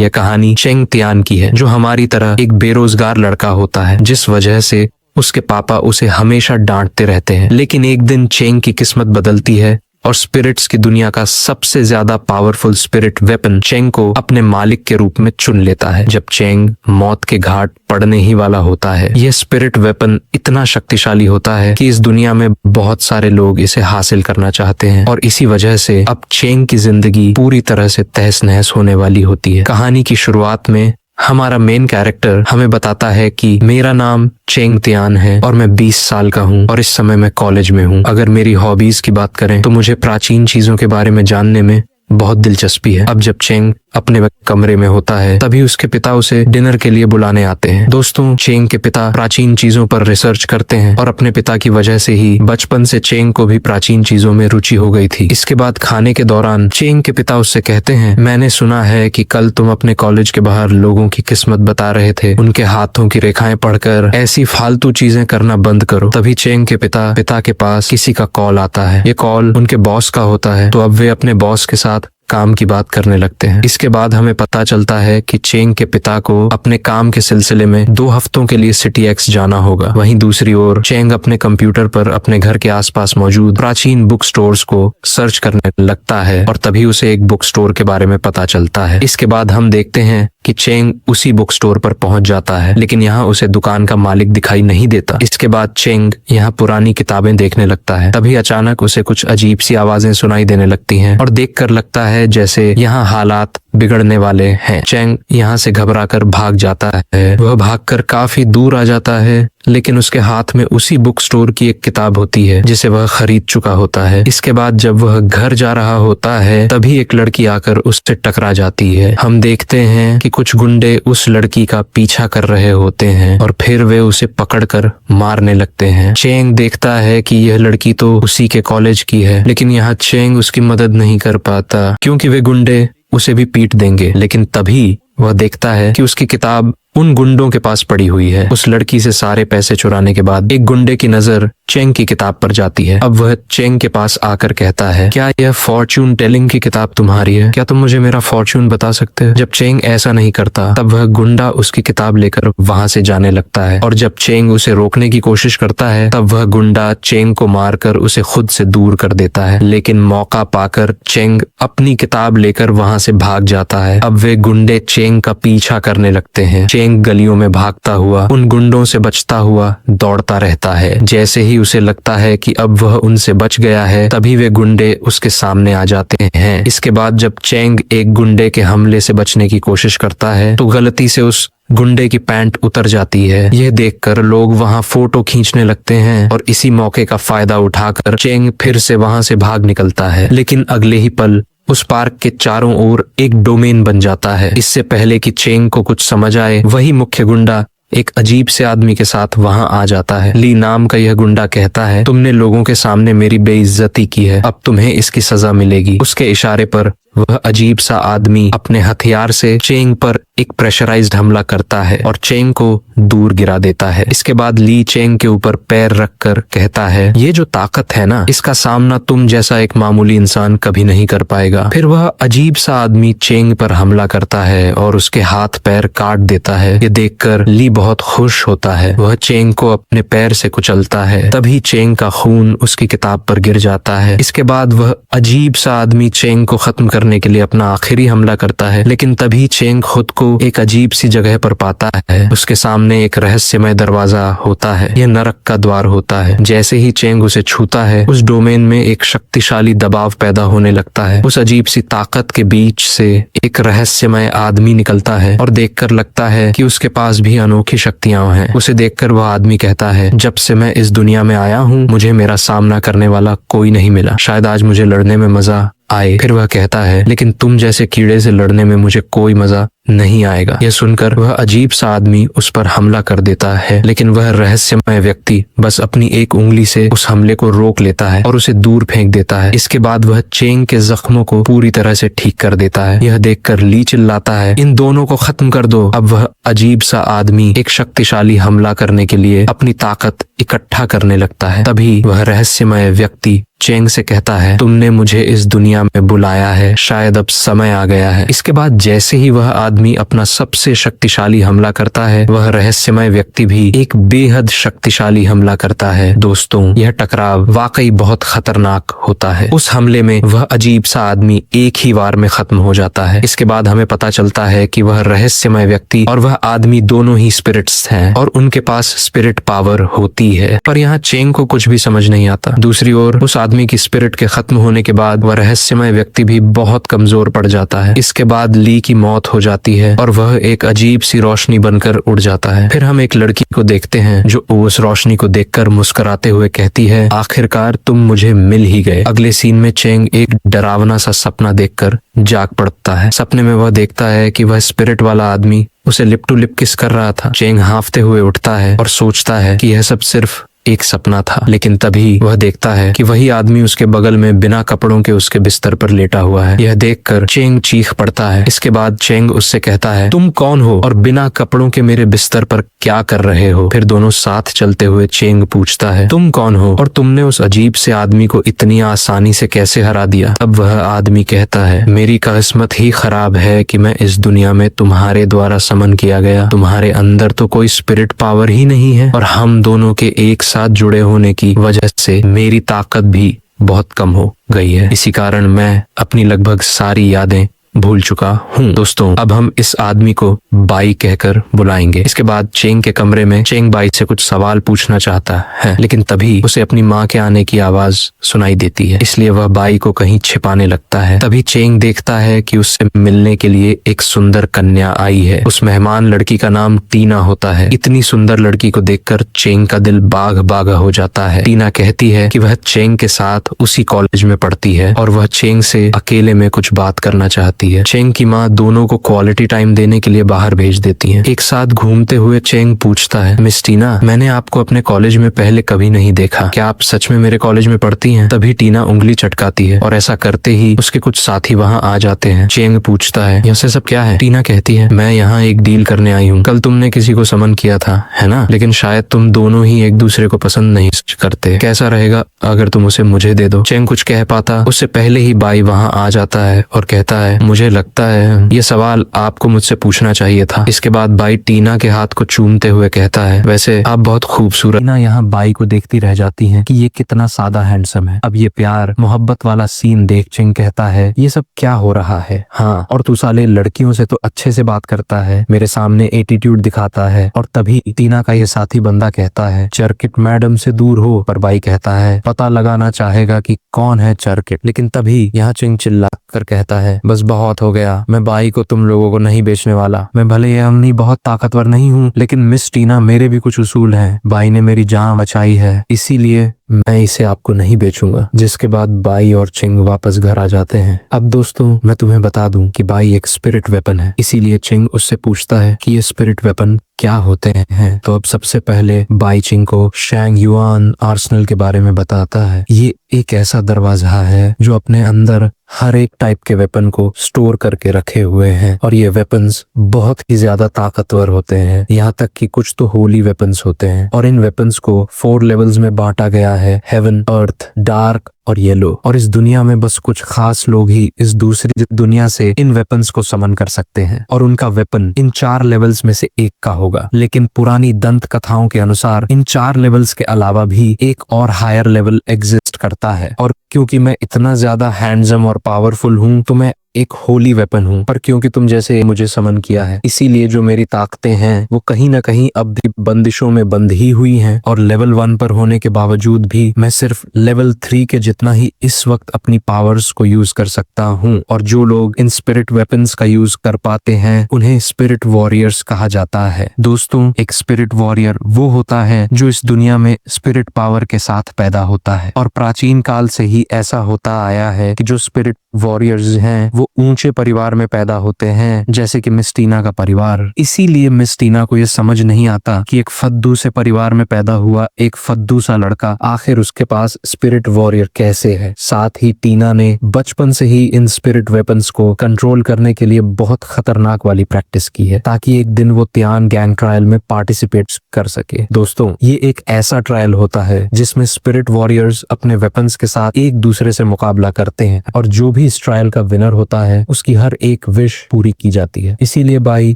यह कहानी Cheng Tian की है, जो हमारी तरह एक बेरोजगार लड़का होता है, जिस वजह से उसके पापा उसे हमेशा डांटते रहते हैं। लेकिन एक दिन चेंग की किस्मत बदलती है और स्पिरिट्स की दुनिया का सबसे ज्यादा पावरफुल स्पिरिट वेपन चेंग को अपने मालिक के रूप में चुन लेता है। जब चेंग मौत के घाट पड़ने ही वाला होता है, यह स्पिरिट वेपन इतना शक्तिशाली होता है कि इस दुनिया में बहुत सारे लोग इसे हासिल करना चाहते हैं और इसी वजह से अब चेंग की जिंदगी पूरी तरह से तहस नहस होने वाली होती है। कहानी की शुरुआत में हमारा मेन कैरेक्टर हमें बताता है कि मेरा नाम चेंग तियान है और मैं 20 साल का हूँ और इस समय मैं कॉलेज में हूँ। अगर मेरी हॉबीज की बात करें तो मुझे प्राचीन चीजों के बारे में जानने में बहुत दिलचस्पी है। अब जब चेंग अपने कमरे में होता है, तभी उसके पिता उसे डिनर के लिए बुलाने आते हैं। दोस्तों, चेंग के पिता प्राचीन चीजों पर रिसर्च करते हैं और अपने पिता की वजह से ही बचपन से चेंग को भी प्राचीन चीजों में रुचि हो गई थी। इसके बाद खाने के दौरान चेंग के पिता उससे कहते हैं, मैंने सुना है कि कल तुम अपने कॉलेज के बाहर लोगों की किस्मत बता रहे थे। उनके हाथों की रेखाएं पढ़कर ऐसी फालतू चीजें करना बंद करो। तभी चेंग के पिता के पास किसी का कॉल आता है। ये कॉल उनके बॉस का होता है, तो अब वे अपने बॉस के साथ काम की बात करने लगते हैं। इसके बाद हमें पता चलता है कि चेंग के पिता को अपने काम के सिलसिले में 2 हफ्तों के लिए सिटी एक्स जाना होगा। वहीं दूसरी ओर चेंग अपने कंप्यूटर पर अपने घर के आसपास मौजूद प्राचीन बुक स्टोर्स को सर्च करने लगता है और तभी उसे एक बुक स्टोर के बारे में पता चलता है। इसके बाद हम देखते हैं कि चेंग उसी बुक स्टोर पर पहुंच जाता है, लेकिन यहाँ उसे दुकान का मालिक दिखाई नहीं देता। इसके बाद चेंग यहाँ पुरानी किताबें देखने लगता है। तभी अचानक उसे कुछ अजीब सी आवाजें सुनाई देने लगती हैं और देखकर लगता है जैसे यहाँ हालात बिगड़ने वाले हैं। चेंग यहाँ से घबराकर भाग जाता है। वह भागकर काफी दूर आ जाता है, लेकिन उसके हाथ में उसी बुक स्टोर की एक किताब होती है जिसे वह खरीद चुका होता है। इसके बाद जब वह घर जा रहा होता है, तभी एक लड़की आकर उससे टकरा जाती है। हम देखते हैं कि कुछ गुंडे उस लड़की का पीछा कर रहे होते हैं और फिर वे उसे पकड़कर मारने लगते हैं। चेंग देखता है कि यह लड़की तो उसी के कॉलेज की है, लेकिन यहाँ चेंग उसकी मदद नहीं कर पाता क्योंकि वे गुंडे उसे भी पीट देंगे। लेकिन तभी वह देखता है कि उसकी किताब उन गुंडों के पास पड़ी हुई है। उस लड़की से सारे पैसे चुराने के बाद एक गुंडे की नजर चेंग की किताब पर जाती है। अब वह चेंग के पास आकर कहता है, क्या यह फॉर्च्यून टेलिंग की किताब तुम्हारी है? क्या तुम मुझे मेरा फॉर्च्यून बता सकते हो? जब चेंग ऐसा नहीं करता, तब वह गुंडा उसकी किताब लेकर वहां से जाने लगता है और जब चेंग उसे रोकने की कोशिश करता है, तब वह गुंडा चेंग को मारकर उसे खुद से दूर कर देता है। लेकिन मौका पाकर चेंग अपनी किताब लेकर वहां से भाग जाता है। अब वे गुंडे चेंग का पीछा करने लगते हैं। चेंग गलियों में भागता हुआ उन गुंडों से बचता हुआ दौड़ता रहता है। जैसे ही उसे लगता है कि अब वह उनसे बच गया है, तभी वे गुंडे उसके सामने आ जाते हैं। इसके बाद जब चेंग एक गुंडे के हमले से बचने की कोशिश करता है, तो गलती से उस गुंडे की पैंट उतर जाती है। यह देखकर लोग वहां फोटो खींचने लगते हैं और इसी मौके का फायदा उठाकर चेंग फिर से वहां से भाग निकलता है। लेकिन अगले ही पल उस पार्क के चारों ओर एक डोमेन बन जाता है। इससे पहले कि चेंग को कुछ समझ आए, वही मुख्य गुंडा एक अजीब से आदमी के साथ वहां आ जाता है। ली नाम का यह गुंडा कहता है, तुमने लोगों के सामने मेरी बेइज्जती की है, अब तुम्हें इसकी सजा मिलेगी। उसके इशारे पर वह अजीब सा आदमी अपने हथियार से चेंग पर एक प्रेशराइज्ड हमला करता है और चेंग को दूर गिरा देता है। इसके बाद ली चेंग के ऊपर पैर रखकर कहता है, ये जो ताकत है ना, इसका सामना तुम जैसा एक मामूली इंसान कभी नहीं कर पाएगा। फिर वह अजीब सा आदमी चेंग पर हमला करता है और उसके हाथ पैर काट देता है। ये देखकर ली बहुत खुश होता है। वह चेंग को अपने पैर से कुचलता है। तभी चेंग का खून उसकी किताब पर गिर जाता है। इसके बाद वह अजीब सा आदमी चेंग को खत्म करने के लिए अपना आखिरी हमला करता है, लेकिन तभी चेंग खुद को एक अजीब सी जगह पर पाता है। उसके सामने एक रहस्यमय दरवाजा होता है। यह नरक का द्वार होता है। जैसे ही चेंग उसे छूता है, उस डोमेन में एक शक्तिशाली दबाव पैदा होने लगता है। उस अजीब सी ताकत के बीच से एक रहस्यमय आदमी निकलता है और देखकर लगता है कि उसके पास भी अनोखी शक्तियां हैं। उसे देखकर वह आदमी कहता है, जब से मैं इस दुनिया में आया हूँ, मुझे मेरा सामना करने वाला कोई नहीं मिला। शायद आज मुझे लड़ने में मजा आए। फिर वह कहता है, लेकिन तुम जैसे कीड़े से लड़ने में मुझे कोई मजा नहीं आएगा। यह सुनकर वह अजीब सा आदमी उस पर हमला कर देता है, लेकिन वह रहस्यमय व्यक्ति बस अपनी एक उंगली से उस हमले को रोक लेता है और उसे दूर फेंक देता है। इसके बाद वह चेंग के जख्मों को पूरी तरह से ठीक कर देता है। यह देखकर ली चिल्लाता है, इन दोनों को खत्म कर दो। अब वह अजीब सा आदमी एक शक्तिशाली हमला करने के लिए अपनी ताकत इकट्ठा करने लगता है। तभी वह रहस्यमय व्यक्ति चेंग से कहता है, तुमने मुझे इस दुनिया में बुलाया है, शायद अब समय आ गया है। इसके बाद जैसे ही वह आदमी आदमी अपना सबसे शक्तिशाली हमला करता है, वह रहस्यमय व्यक्ति भी एक बेहद शक्तिशाली हमला करता है। दोस्तों, यह टकराव वाकई बहुत खतरनाक होता है। उस हमले में वह अजीब सा आदमी एक ही वार में खत्म हो जाता है। इसके बाद हमें पता चलता है कि वह रहस्यमय व्यक्ति और वह आदमी दोनों ही स्पिरिट्स हैं और उनके पास स्पिरिट पावर होती है। पर यहाँ चेंग को कुछ भी समझ नहीं आता। दूसरी ओर उस आदमी की स्पिरिट के खत्म होने के बाद वह रहस्यमय व्यक्ति भी बहुत कमजोर पड़ जाता है। इसके बाद ली की मौत हो जाती है और वह एक अजीब सी रोशनी बनकर उड़ जाता है। फिर हम एक लड़की को देखते हैं जो उस रोशनी को देखकर मुस्कुराते हुए कहती है, आखिरकार तुम मुझे मिल ही गए। अगले सीन में चेंग एक डरावना सा सपना देखकर जाग पड़ता है। सपने में वह देखता है कि वह स्पिरिट वाला आदमी उसे लिप टू लिप किस कर रहा था। चेंग हांफते हुए उठता है और सोचता है कि यह सब सिर्फ एक सपना था, लेकिन तभी वह देखता है कि वही आदमी उसके बगल में बिना कपड़ों के उसके बिस्तर पर लेटा हुआ है। यह देखकर चेंग चीख पड़ता है। इसके बाद चेंग उससे कहता है, तुम कौन हो और बिना कपड़ों के मेरे बिस्तर पर क्या कर रहे हो? फिर दोनों साथ चलते हुए चेंग पूछता है, तुम कौन हो और तुमने उस अजीब से आदमी को इतनी आसानी से कैसे हरा दिया? अब वह आदमी कहता है, मेरी किस्मत ही खराब है कि मैं इस दुनिया में तुम्हारे द्वारा समन किया गया। तुम्हारे अंदर तो कोई स्पिरिट पावर ही नहीं है और हम दोनों के एक साथ जुड़े होने की वजह से मेरी ताकत भी बहुत कम हो गई है। इसी कारण मैं अपनी लगभग सारी यादें भूल चुका हूँ। दोस्तों, अब हम इस आदमी को बाई कहकर बुलाएंगे। इसके बाद चेंग के कमरे में चेंग बाई से कुछ सवाल पूछना चाहता है, लेकिन तभी उसे अपनी माँ के आने की आवाज सुनाई देती है, इसलिए वह बाई को कहीं छिपाने लगता है। तभी चेंग देखता है कि उससे मिलने के लिए एक सुंदर कन्या आई है। उस मेहमान लड़की का नाम टीना होता है। इतनी सुंदर लड़की को देखकर चेंग का दिल बाग बागा हो जाता है। टीना कहती है कि वह चेंग के साथ उसी कॉलेज में पढ़ती है और वह चेंग से अकेले में कुछ बात करना चाहती है। चेंग की माँ दोनों को क्वालिटी टाइम देने के लिए बाहर भेज देती है। एक साथ घूमते हुए चेंग पूछता है, मिस टीना, मैंने आपको अपने कॉलेज में पहले कभी नहीं देखा, क्या आप सच में मेरे कॉलेज में पढ़ती हैं? तभी टीना उंगली चटकाती है और ऐसा करते ही उसके कुछ साथी वहाँ आ जाते हैं। चेंग पूछता है, यह सब क्या है? टीना कहती है, मैं यहाँ एक डील करने आई हूँ। कल तुमने किसी को समन किया था, है ना? लेकिन शायद तुम दोनों ही एक दूसरे को पसंद नहीं करते। कैसा रहेगा अगर तुम उसे मुझे दे दो? चेंग कुछ कह पाता उससे पहले ही बाई वहाँ आ जाता है और कहता है, मुझे लगता है ये सवाल आपको मुझसे पूछना चाहिए था। इसके बाद बाई टीना के हाथ को चूमते हुए कहता है, वैसे आप बहुत खूबसूरत। टीना यहाँ बाई को देखती रह जाती है कि ये कितना सादा हैंडसम है। अब ये प्यार मोहब्बत वाला सीन देख चेंग कहता है, ये सब क्या हो रहा है? हाँ, और तू साले लड़कियों से तो अच्छे से बात करता है, मेरे सामने एटीट्यूड दिखाता है। और तभी टीना का ये साथी बंदा कहता है, चरकिट मैडम से दूर हो। पर बाई कहता है, पता लगाना चाहेगा कि कौन है चरकिट। लेकिन तभी यहाँ चेंग चिल्ला कर कहता है, बस बहुत हो गया, मैं बाई को तुम लोगों को नहीं बेचने वाला। मैं भले हमनी बहुत ताकतवर नहीं हूँ, लेकिन मिस टीना मेरे भी कुछ उसूल हैं। बाई ने मेरी जान बचाई है, इसीलिए मैं इसे आपको नहीं बेचूंगा। जिसके बाद बाई और चेंग वापस घर आ जाते हैं। अब दोस्तों, मैं तुम्हें बता दूं कि बाई एक स्पिरिट वेपन है, इसीलिए चेंग उससे पूछता है कि ये स्पिरिट वेपन क्या होते हैं। तो अब सबसे पहले बाई चेंग को शैंग युआन आर्सेनल के बारे में बताता है। ये एक ऐसा दरवाजा है जो अपने अंदर हर एक टाइप के वेपन को स्टोर करके रखे हुए हैं और ये वेपन्स बहुत ही ज्यादा ताकतवर होते हैं। यहाँ तक कि कुछ तो होली वेपन्स होते हैं और इन वेपन्स को 4 लेवल्स में बांटा गया है, हेवन, अर्थ, डार्क और येलो। और इस दुनिया में बस कुछ खास लोग ही इस दूसरी दुनिया से इन वेपन्स को समन कर सकते हैं और उनका वेपन इन 4 लेवल्स में से एक का होगा। लेकिन पुरानी दंत कथाओं के अनुसार इन 4 लेवल्स के अलावा भी एक और हायर लेवल एग्जिस्ट करता है। और क्योंकि मैं इतना ज्यादा हैंडसम और पावरफुल हूँ तो मैं एक होली वेपन हूँ, पर क्योंकि तुम जैसे मुझे समन किया है, इसीलिए जो मेरी ताकतें हैं वो कहीं ना कहीं अब भी बंदिशों में बंद ही हुई हैं। और लेवल 1 पर होने के बावजूद भी मैं सिर्फ लेवल 3 के जितना ही इस वक्त अपनी पावर्स को यूज कर सकता हूँ। और जो लोग इन स्पिरिट वेपन्स का यूज कर पाते हैं उन्हें स्पिरिट वॉरियर्स कहा जाता है। दोस्तों, एक स्पिरिट वॉरियर वो होता है जो इस दुनिया में स्पिरिट पावर के साथ पैदा होता है और प्राचीन काल से ही ऐसा होता आया है कि जो स्पिरिट वॉरियर्स हैं वो ऊंचे परिवार में पैदा होते हैं, जैसे कि मिस टीना का परिवार। इसीलिए मिस टीना को ये समझ नहीं आता कि एक फद्दू से परिवार में पैदा हुआ एक फद्दू सा लड़का आखिर उसके पास स्पिरिट वॉरियर कैसे है। साथ ही टीना ने बचपन से ही इन स्पिरिट वेपन्स को कंट्रोल करने के लिए बहुत खतरनाक वाली प्रैक्टिस की है ताकि एक दिन वो तियान गैंग ट्रायल में पार्टिसिपेट कर सके। दोस्तों, ये एक ऐसा ट्रायल होता है जिसमें स्पिरिट वॉरियर्स अपने वेपन्स के साथ एक दूसरे से मुकाबला करते हैं और जो भी भी इस ट्रायल का विनर होता है उसकी हर एक विश पूरी की जाती है। इसीलिए बाई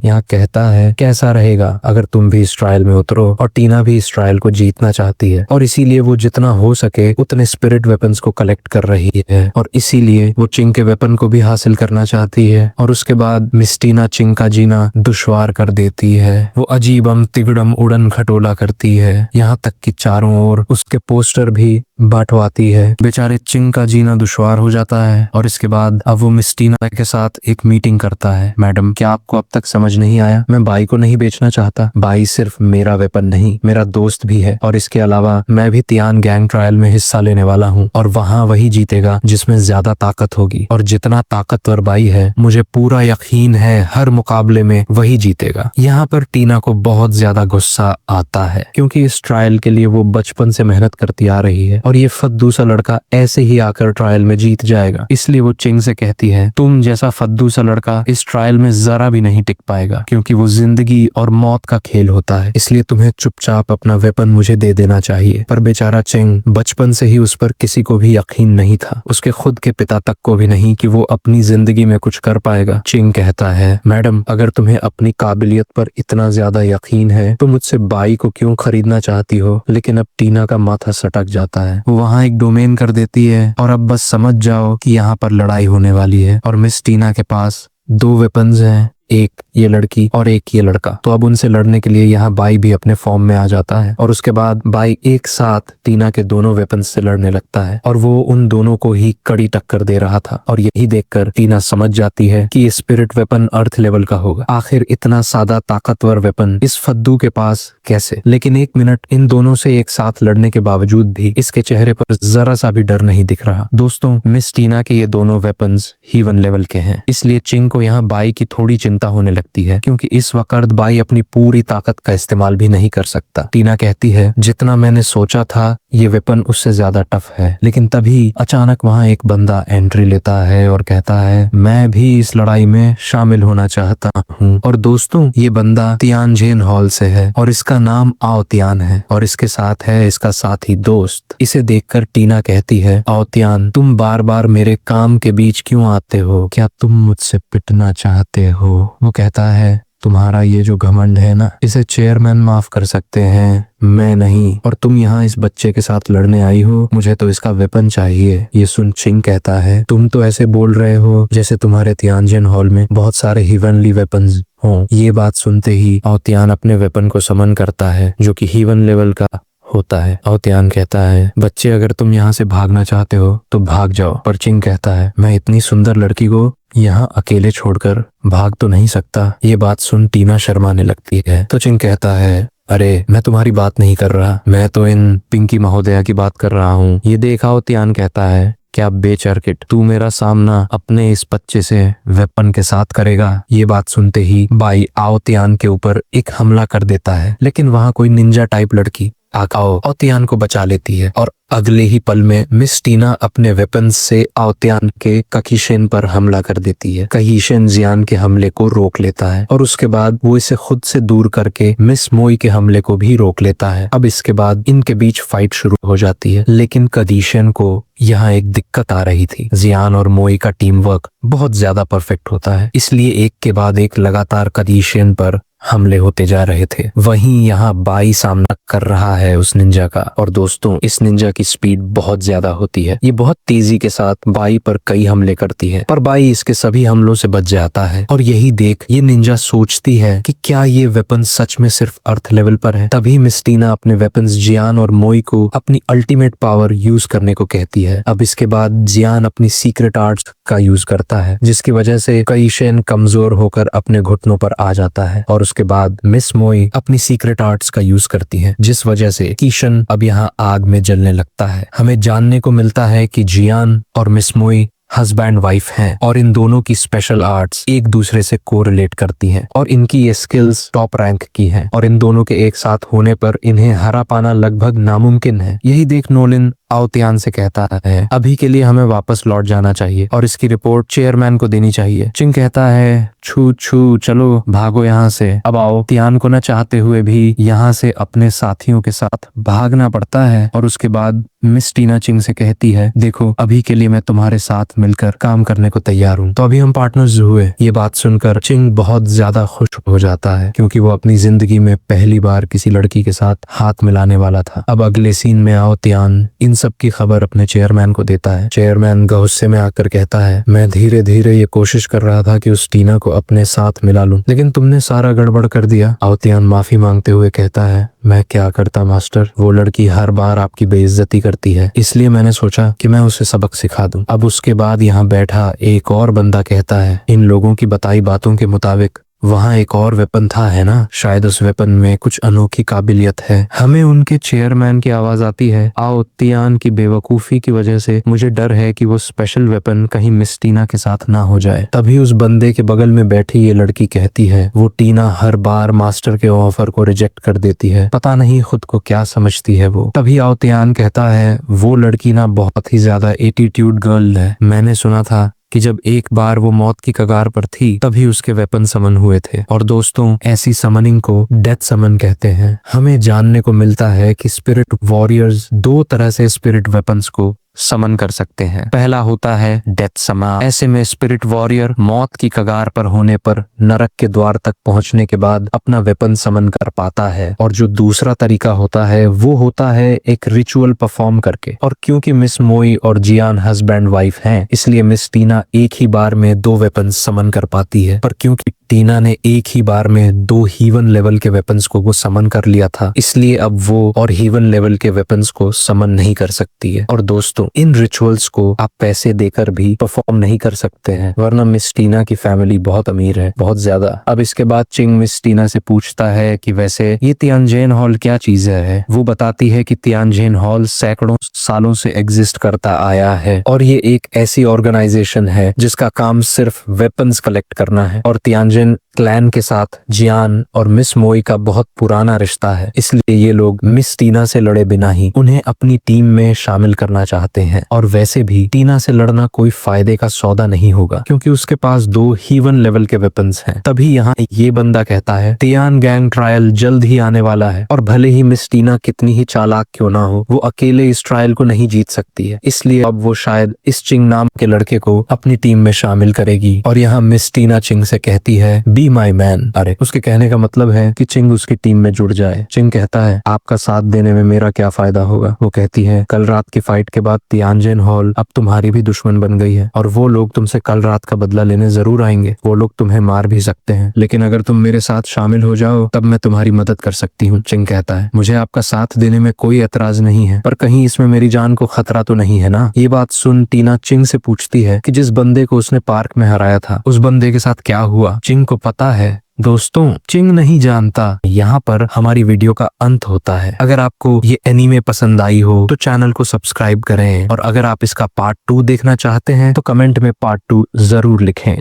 यहाँ कहता है कैसा रहेगा अगर तुम भी इस ट्रायल में उतरो, और टीना भी इस ट्रायल को जीतना चाहती है और इसीलिए वो जितना हो सके उतने स्पिरिट वेपन्स को कलेक्ट कर रही है और इसीलिए वो चिंग के वेपन को भी हासिल करना चाहती है। और उसके बाद मिस टीना चिंग का जीना दुश्वार कर देती है। वो अजीबम तिगड़म उड़न खटोला करती है, यहाँ तक कि चारों ओर उसके पोस्टर भी बांटवाती है। बेचारे चिंग का जीना दुश्वार हो जाता है और इसके बाद अब वो मिस टीना के साथ एक मीटिंग करता है। मैडम, क्या आपको अब तक समझ नहीं आया? मैं बाई को नहीं बेचना चाहता। बाई सिर्फ मेरा वेपन नहीं, मेरा दोस्त भी है और इसके अलावा मैं भी तियान गैंग ट्रायल में हिस्सा लेने वाला हूँ और वहाँ वही जीतेगा जिसमें ज्यादा ताकत होगी, और जितना ताकतवर बाई है मुझे पूरा यकीन है हर मुकाबले में वही जीतेगा। यहाँ पर टीना को बहुत ज्यादा गुस्सा आता है क्योंकि इस ट्रायल के लिए वो बचपन से मेहनत करती आ रही है और ये फद्दू सा लड़का ऐसे ही आकर ट्रायल में जीत जाएगा। इसलिए वो चिंग से कहती है, तुम जैसा फद्दू सा लड़का इस ट्रायल में जरा भी नहीं टिक पाएगा क्योंकि वो जिंदगी और मौत का खेल होता है, इसलिए तुम्हें चुपचाप अपना वेपन मुझे दे देना चाहिए। पर बेचारा चिंग बचपन से ही उस पर किसी को भी यकीन नहीं था, उसके खुद के पिता तक को भी नहीं कि वो अपनी जिंदगी में कुछ कर पाएगा। चिंग कहता है, मैडम, अगर तुम्हें अपनी काबिलियत पर इतना ज्यादा यकीन है तो मुझसे बाई को क्यों खरीदना चाहती हो? लेकिन अब टीना का माथा सटक जाता है। वो वहाँ एक डोमेन कर देती है और अब बस समझ जाओ कि यहाँ पर लड़ाई होने वाली है और मिस टीना के पास 2 वेपन्स हैं, एक ये लड़की और एक ये लड़का। तो अब उनसे लड़ने के लिए यहाँ बाई भी अपने फॉर्म में आ जाता है और उसके बाद बाई एक साथ टीना के दोनों वेपन्स से लड़ने लगता है और वो उन दोनों को ही कड़ी टक्कर दे रहा था। और यही देखकर टीना समझ जाती है कि ये स्पिरिट वेपन अर्थ लेवल का होगा। आखिर इतना सादा ताकतवर वेपन इस फद्दू के पास कैसे? लेकिन एक मिनट, इन दोनों से एक साथ लड़ने के बावजूद भी इसके चेहरे पर जरा सा भी डर नहीं दिख रहा। दोस्तों, मिस टीना के ये दोनों वेपन्स ही 1 लेवल के हैं, इसलिए चिंग को यहाँ बाई की थोड़ी चिंता होने लगती है क्योंकि इस वक्त बाई अपनी पूरी ताकत का इस्तेमाल भी नहीं कर सकता। टीना कहती है, जितना मैंने सोचा था ये वेपन उससे ज्यादा टफ है। लेकिन तभी अचानक वहाँ एक बंदा एंट्री लेता है और कहता है, मैं भी इस लड़ाई में शामिल होना चाहता हूँ। और दोस्तों, ये बंदा तियानजेन हॉल से है और इसका नाम आओ तियान है और इसके साथ है इसका साथी दोस्त। इसे देखकर टीना कहती है, आओ तियान, तुम बार बार मेरे काम के बीच क्यों आते हो? क्या तुम मुझसे पिटना चाहते हो? वो कहता है, तुम्हारा ये जो घमंड है ना, इसे चेयरमैन माफ कर सकते हैं, मैं नहीं। और तुम यहाँ इस बच्चे के साथ लड़ने आई हो, मुझे तो इसका वेपन चाहिए। ये सुन चिंग कहता है, तुम तो ऐसे बोल रहे हो जैसे तुम्हारे तियानजेन हॉल में बहुत सारे हीवनली वेपन्स हों। ये बात सुनते ही आओतियान अपने वेपन को समन करता है जो कि हीवन लेवल का होता है। आओतियान कहता है, बच्चे, अगर तुम यहाँ से भागना चाहते हो तो भाग जाओ। पर चिंग कहता है, मैं इतनी सुंदर लड़की को यहाँ अकेले छोड़कर भाग तो नहीं सकता। ये बात सुन टीना शर्माने लगती है। तो चिंग कहता है, अरे मैं तुम्हारी बात नहीं कर रहा, मैं तो इन पिंकी महोदया की बात कर रहा हूँ। ये देखा आओतियान कहता है, क्या बेचरकिट, तू मेरा सामना अपने इस बच्चे से वेपन के साथ करेगा? ये बात सुनते ही बाई आओतियान के ऊपर एक हमला कर देता है, लेकिन वहाँ कोई निंजा टाइप लड़की आओतियान को बचा लेती है और अगले ही पल में मिस टीना अपने वेपन से आओतियान के ककीशेन पर हमला कर देती है। ककीशेन जियान के हमले को रोक लेता है और उसके बाद वो इसे खुद से दूर करके मिस मोई के हमले को भी रोक लेता है। अब इसके बाद इनके बीच फाइट शुरू हो जाती है, लेकिन ककीशेन को यहाँ एक दिक्कत आ रही थी। जियान और मोई का टीम वर्क बहुत ज्यादा परफेक्ट होता है, इसलिए एक के बाद एक लगातार ककीशेन पर हमले होते जा रहे थे। वहीं यहाँ बाई सामना कर रहा है उस निंजा का। और दोस्तों, इस निंजा की स्पीड बहुत ज्यादा होती है। ये बहुत तेजी के साथ बाई पर कई हमले करती है, पर बाई इसके सभी हमलों से बच जाता है। और यही देख ये निंजा सोचती है कि क्या ये वेपन सच में सिर्फ अर्थ लेवल पर है। तभी मिस टीना अपने वेपन्स जियान और मोई को अपनी अल्टीमेट पावर यूज करने को कहती है। अब इसके बाद जियान अपनी सीक्रेट आर्ट्स का यूज करता है, जिसकी वजह से कईशेन कमजोर होकर अपने घुटनों पर आ जाता है। और उसके बाद मिस मोई अपनी सीक्रेट आर्ट्स का यूज करती है, जिस वजह से कीशन अब यहाँ आग में जलने लगता है। हमें जानने को मिलता है कि जियान और मिस मोई हस्बैंड वाइफ हैं और इन दोनों की स्पेशल आर्ट्स एक दूसरे से कोरिलेट करती हैं और इनकी ये स्किल्स टॉप रैंक की हैं और इन दोनों के एक साथ होने पर इन्हें हरा पाना लगभग नामुमकिन है। यही देख नोलिन आओ तियान से कहता है अभी के लिए हमें वापस लौट जाना चाहिए और इसकी रिपोर्ट चेयरमैन को देनी चाहिए। चिंग कहता है छू छू चलो भागो यहाँ से। अब आओ तियान को न चाहते हुए भी यहाँ से अपने साथियों के साथ भागना पड़ता है और उसके बाद मिस टीना चिंग से कहती है देखो अभी के लिए मैं तुम्हारे साथ मिलकर काम करने को तैयार हूँ, तो अभी हम पार्टनर्स हुए। ये बात सुनकर चिंग बहुत ज्यादा खुश हो जाता है क्योंकि वो अपनी जिंदगी में पहली बार किसी लड़की के साथ हाथ मिलाने वाला था। अब अगले सीन में आओ तियान इन सब की खबर अपने चेयरमैन को देता है। चेयरमैन गुस्से में आकर कहता है मैं धीरे धीरे ये कोशिश कर रहा था कि उस टीना को अपने साथ मिला लूं, लेकिन तुमने सारा गड़बड़ कर दिया। आओ तियान माफी मांगते हुए कहता है मैं क्या करता मास्टर, वो लड़की हर बार आपकी बेइज्जती करती है, इसलिए मैंने सोचा कि मैं उसे सबक सिखा दूं। अब उसके बाद यहाँ बैठा एक और बंदा कहता है इन लोगों की बताई बातों के मुताबिक वहाँ एक और वेपन था है ना, शायद उस वेपन में कुछ अनोखी काबिलियत है। हमें उनके चेयरमैन की आवाज आती है आओ तियान की बेवकूफी की वजह से मुझे डर है कि वो स्पेशल वेपन कहीं मिस टीना के साथ ना हो जाए। तभी उस बंदे के बगल में बैठी ये लड़की कहती है वो टीना हर बार मास्टर के ऑफर को रिजेक्ट कर देती है, पता नहीं खुद को क्या समझती है वो। तभी आओ तियान कहता है वो लड़की ना बहुत ही ज्यादा एटीट्यूड गर्ल है, मैंने सुना था कि जब एक बार वो मौत की कगार पर थी तभी उसके वेपन समन हुए थे। और दोस्तों ऐसी समनिंग को डेथ समन कहते हैं। हमें जानने को मिलता है कि स्पिरिट वॉरियर्स दो तरह से स्पिरिट वेपन्स को समन कर सकते हैं। पहला होता है डेथ समन। ऐसे में स्पिरिट वॉरियर मौत की कगार पर होने पर नरक के द्वार तक पहुंचने के बाद अपना वेपन समन कर पाता है। और जो दूसरा तरीका होता है वो होता है एक रिचुअल परफॉर्म करके। और क्योंकि मिस मोई और जियान हस्बैंड वाइफ हैं, इसलिए मिस टीना एक ही बार में दो वेपन समन कर पाती है। पर क्योंकि टीना ने एक ही बार में दो हीवन लेवल के वेपन्स को वो समन कर लिया था, इसलिए अब वो और हीवन लेवल के वेपन्स को समन नहीं कर सकती है। और दोस्तों इन रिचुअल्स को आप पैसे देकर भी परफॉर्म नहीं कर सकते हैं, वरना मिस टीना की फैमिली बहुत अमीर है, बहुत ज्यादा। अब इसके बाद चिंग मिस टीना से पूछता है कि वैसे ये तियानजेन हॉल क्या चीज है। वो बताती है कि तियानजेन हॉल सैकड़ों सालों से एग्जिस्ट करता आया है और ये एक ऐसी ऑर्गेनाइजेशन है जिसका काम सिर्फ वेपन्स कलेक्ट करना है। और तियानजेन क्लैन के साथ जियान और मिस मोई का बहुत पुराना रिश्ता है, इसलिए ये लोग मिस टीना से लड़े बिना ही उन्हें अपनी टीम में शामिल करना चाहते हैं। और वैसे भी टीना से लड़ना कोई फायदे का सौदा नहीं होगा क्योंकि उसके पास दो हीवन लेवल के वेपन्स हैं। तभी यहाँ ये बंदा कहता है तियान गैंग ट्रायल जल्द ही आने वाला है और भले ही मिस टीना कितनी ही चालाक क्यों ना हो, वो अकेले इस ट्रायल को नहीं जीत सकती है, इसलिए अब वो शायद इस चिंग नाम के लड़के को अपनी टीम में शामिल करेगी। और यहाँ मिस टीना चिंग से कहती है बी माई मैन। अरे उसके कहने का मतलब है कि चिंग उसकी टीम में जुड़ जाए। चिंग कहता है आपका साथ देने में मेरा क्या फायदा होगा। वो कहती है कल रात की फाइट के बाद तियानजेन हॉल अब तुम्हारी भी दुश्मन बन गई है और वो लोग तुमसे कल रात का बदला लेने जरूर आएंगे। वो लोग तुम्हें मार भी सकते हैं, लेकिन अगर तुम मेरे साथ शामिल हो जाओ तब मैं तुम्हारी मदद कर सकती हूँ। चिंग कहता है मुझे आपका साथ देने में कोई एतराज नहीं है, पर कहीं इसमें मेरी जान को खतरा तो नहीं है ना। ये बात सुन टीना चिंग से पूछती है कि जिस बंदे को उसने पार्क में हराया था उस बंदे के साथ क्या हुआ। चिंग को पता है। दोस्तों चिंग नहीं जानता। यहाँ पर हमारी वीडियो का अंत होता है। अगर आपको ये एनीमे पसंद आई हो तो चैनल को सब्सक्राइब करें और अगर आप इसका पार्ट 2 देखना चाहते हैं तो कमेंट में पार्ट 2 जरूर लिखें।